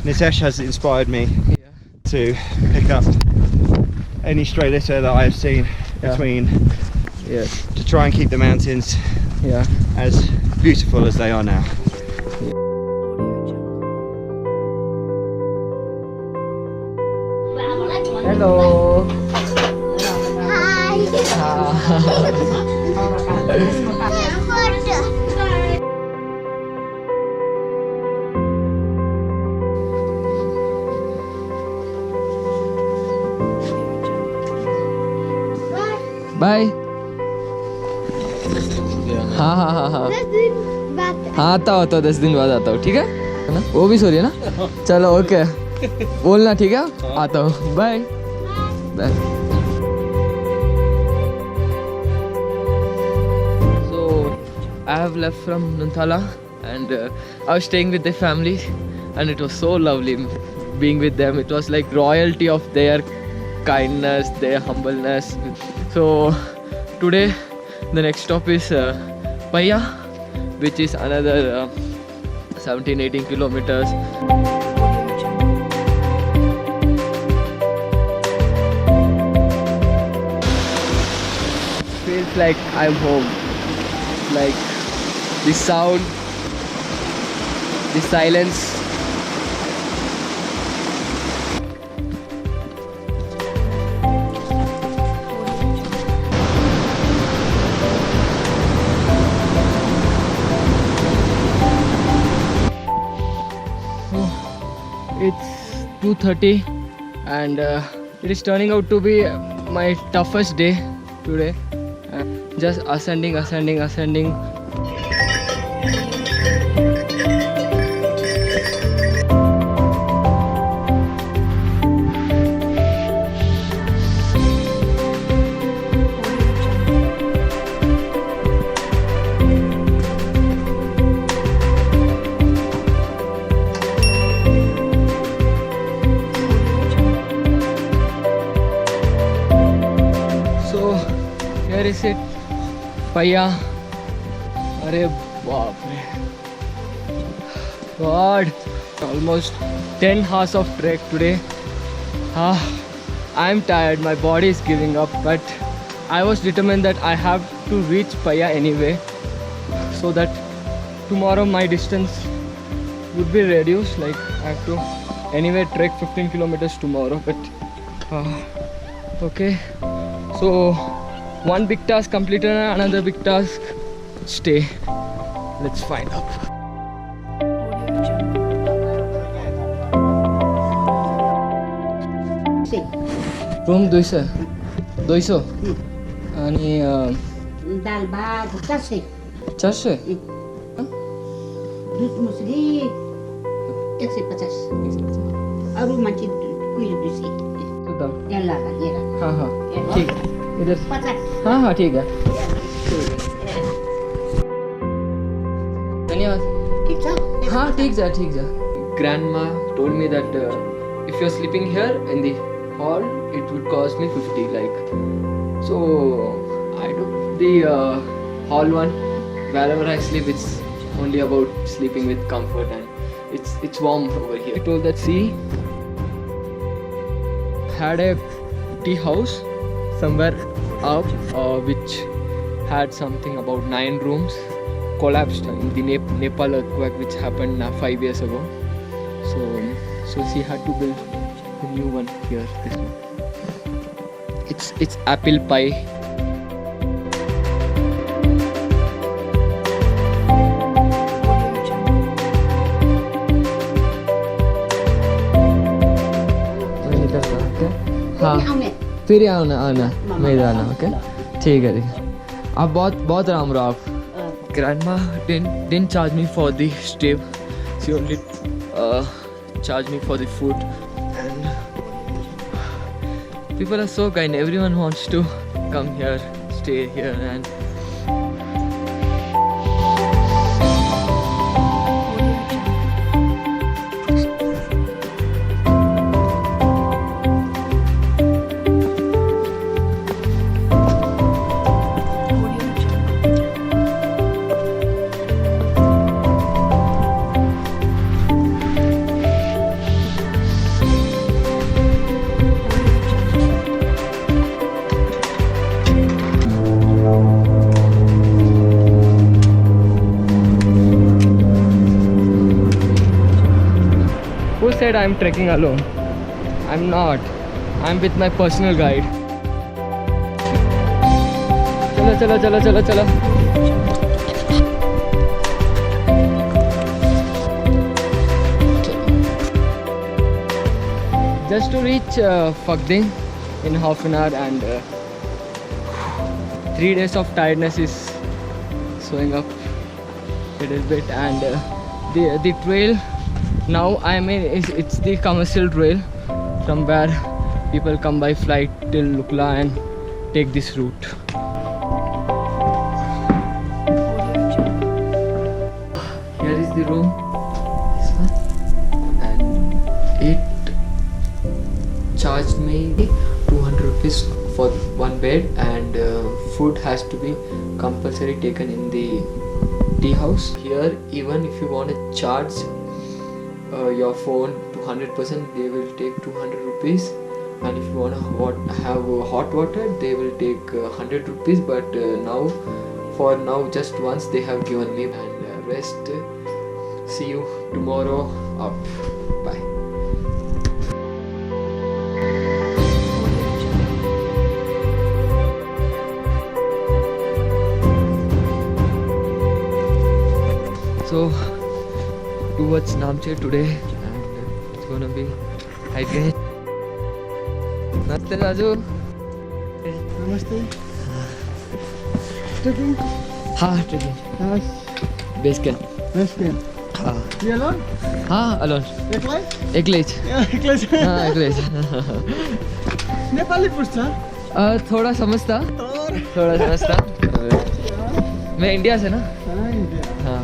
Nitesh has inspired me Yeah. to pick up any stray litter that I have seen between, Yes. to try and keep the mountains Yeah. as beautiful as they are now. Hello. Bye. हाँ हाँ हाँ हाँ हाँ आता हो तो 10 दिन बाद आता हूँ. ठीक है ना. वो भी सॉरी है ना. चलो ओके बोलना. ठीक है आता हूँ. Bye bye. So I have left from Nunthala and I was staying with the family and it was so lovely being with them. It was like royalty of their kindness, their humbleness. So today the next stop is Paya, which is another 17-18 kilometers. Feels like I'm home. Like the sound, the silence. It's 2:30 and it is turning out to be my toughest day today. Just ascending. So here is it, Paya. Arey baap re. God, almost 10 hours of trek today. I'm tired, my body is giving up, but I was determined that I have to reach Paya anyway, so that tomorrow my distance would be reduced. Like I have to anyway trek 15 kilometers tomorrow, but okay. So one big task completed and another big task stay. Let's find out. Room 200 आणि दाल भात 400 400. दूध muesli 150 अरू मान्छे कुहिलो 200 याला हेर हाँ हाँ ठीक है. इधर 50 हाँ हाँ ठीक है. धन्यवाद. ठीक छ हाँ ठीक जा. Grandma told me that if you're sleeping here in the hall, it would cost me 50. Like, so I took the hall one. Wherever I sleep, it's only about sleeping with comfort and it's warm over here. I told that had a tea house somewhere up, which had something about 9 rooms, collapsed in the Nepal earthquake which happened 5 years ago. So she had to build a new one here. This one. It's apple pie. हाँ फिर ही आना मेरे आना. Okay ठीक है. आप बहुत राम रहो आप. Grandma didn't charge me for the stay. She only charged me for the food. And people are so kind. Everyone wants to come here, stay here, and said I'm trekking alone. I'm not. I'm with my personal guide. Chalo, chalo, chalo, chalo, chalo. Just to reach Phakding in half an hour, and 3 days of tiredness is showing up a little bit. And the trail now, I mean, it's the commercial trail from where people come by flight till Lukla and take this route. Here is the room, this one, and it charged me 200 rupees for one bed, and food has to be compulsory taken in the tea house. Here, even if you want to charge your phone to 100%, they will take 200 rupees, and if you want to have hot water, they will take 100 rupees. But for now, just once they have given me, and rest. See you tomorrow up. Bye. So towards Namche today, and it's gonna be hiking. Namaste Raju. Namaste. Trekking? हाँ trekking. Nice. Base camp. Nice camp. हाँ. You alone? हाँ alone. एक्लै? एक्लै छु. एक्लै छ? हाँ एक्लै छु. नेपाली पुग्छ? थोड़ा समझता. थोड़ा समझता. मैं इंडिया से ना. हाँ.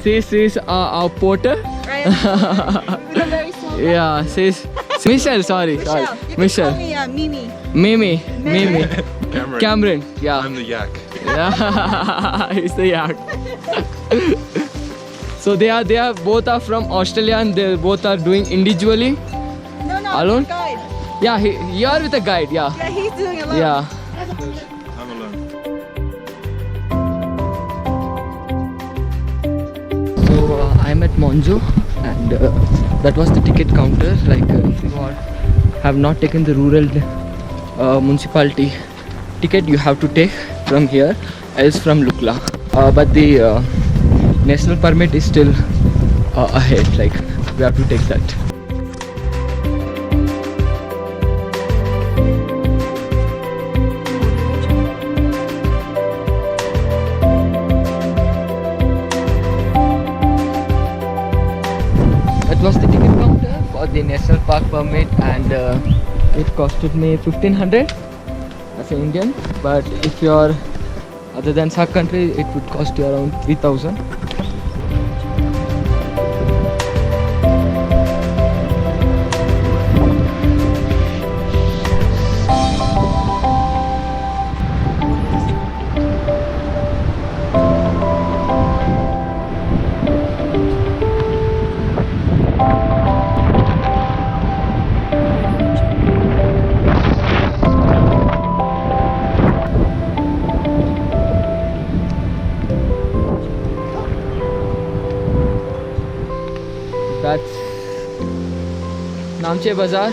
She's our porter. Right. With a very small dog. Yeah, she's Michelle. Sorry. You can Michelle. call me Mimi. Mimi. Cameron. Yeah. I'm the yak. Yeah. He's the yak. So they are both are from Australia, and they both are doing individually. No, Alone? Guide. Yeah, you are with a guide. Yeah. Yeah, he's doing alone. Yeah. I'm alone. So I'm at Monjo, and that was the ticket counter. Like if you have not taken the rural municipality ticket, you have to take from here, else from Lukla. But the national permit is still ahead. Like we have to take that. That was the ticket counter for the national park permit, and it costed me 1500 as an Indian. But if you're other than SAARC country, it would cost you around 3000. That's Namche Bazaar.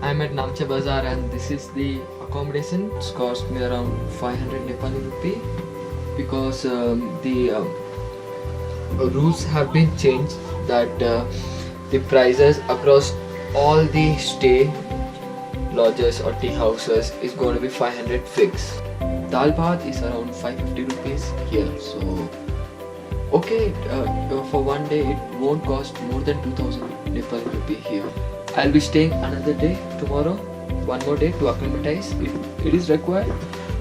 I'm at Namche Bazaar, and this is the accommodation. It's cost me around 500 Nepali rupee because the rules have been changed that the prices across all the stay lodges or tea houses is going to be 500 fixed. Dal bhat is around 550 rupees here, so okay, for one day it won't cost more than 2000 Nepali rupee here. I'll be staying another day tomorrow, one more day to acclimatize. It is required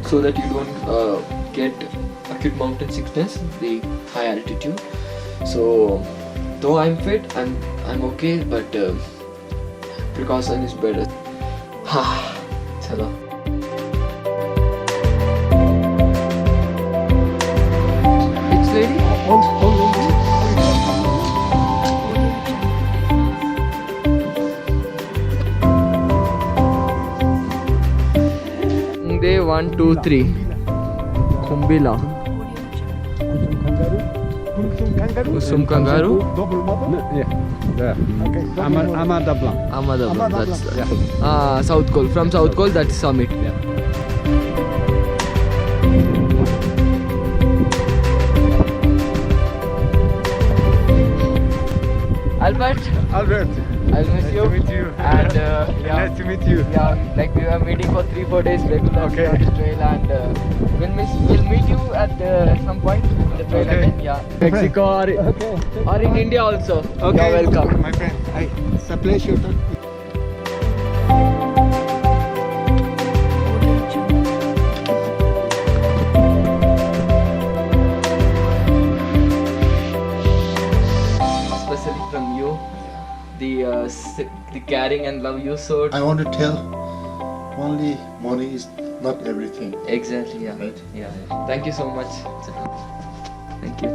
so that you don't get acute mountain sickness, the high altitude. So though I'm fit, I'm okay, but precaution is better. Chalo. Which lady? Day 1, 2, 3. Kumbila. Kusum Kangaroo. Double mother? Yeah. Okay. Amada Blanc. Ahmedabad. That's South Cole. From South Cole, that's Summit. Albert, Albert. I'll miss you. Nice to meet you. And yeah, Nice to meet you. yeah, like we were meeting for 3-4 days regularly Okay. on the trail, and we'll meet you at some point on the trail Okay. again. Yeah, Mexico or in India also. Okay. You're welcome. My friend. Hey, it's a pleasure. Especially from you, the caring and love you showed. I want to tell only money is not everything. Exactly, yeah. Right. Yeah. Thank you so much. Thank you.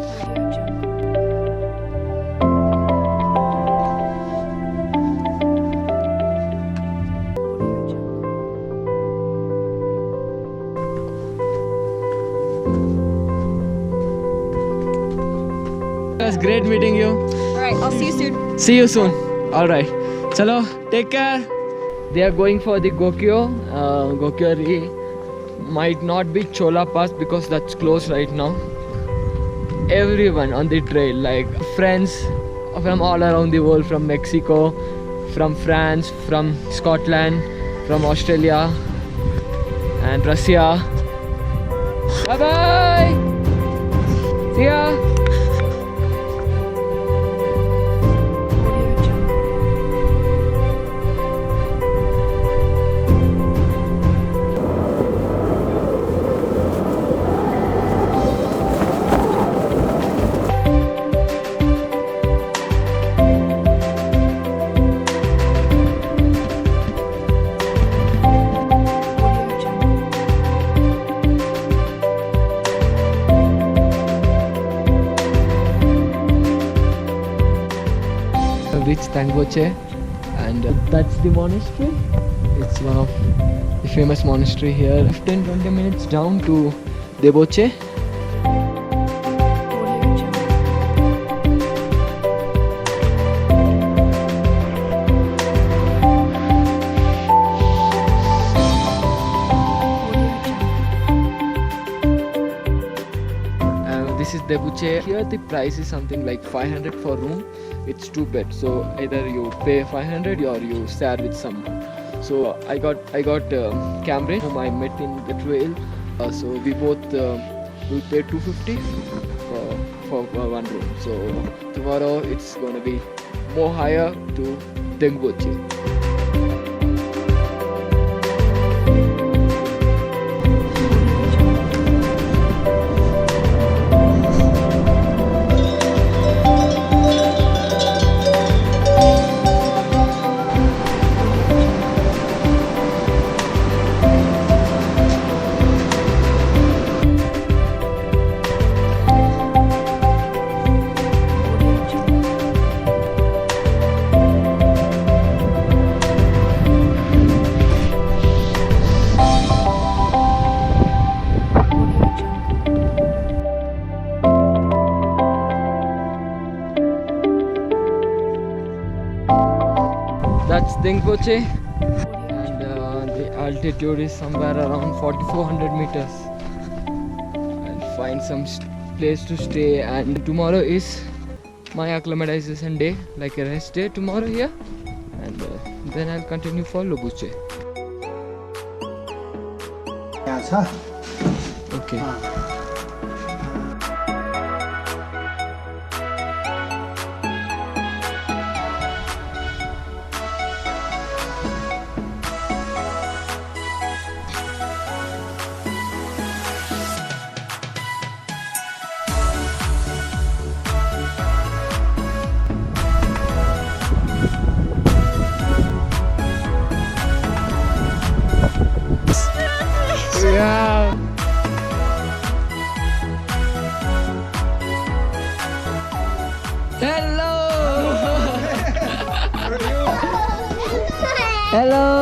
It was great meeting you. Alright, I'll see you soon. See you soon. Alright. Chalo, take care. They are going for the Gokyo. Gokyo might not be Chola Pass because that's closed right now. Everyone on the trail, like friends from all around the world, from Mexico, from France, from Scotland, from Australia and Russia. Bye bye. See ya. Reached Tangoche, and that's the monastery. It's one of the famous monastery here. 15-20 minutes down to Deboche. This is Deboche. Here the price is something like 500 for room. It's 2 beds, so either you pay 500 or you share with someone. So I got Cameron, whom I met in the trail. So we both will pay 250 for one room. So tomorrow it's gonna be more higher to Dengboche. That's Dengboche, and the altitude is somewhere around 4400 meters. I'll find some place to stay, and tomorrow is my acclimatization day, like a rest day tomorrow here, and then I'll continue for Lobuche. Okay. Hello.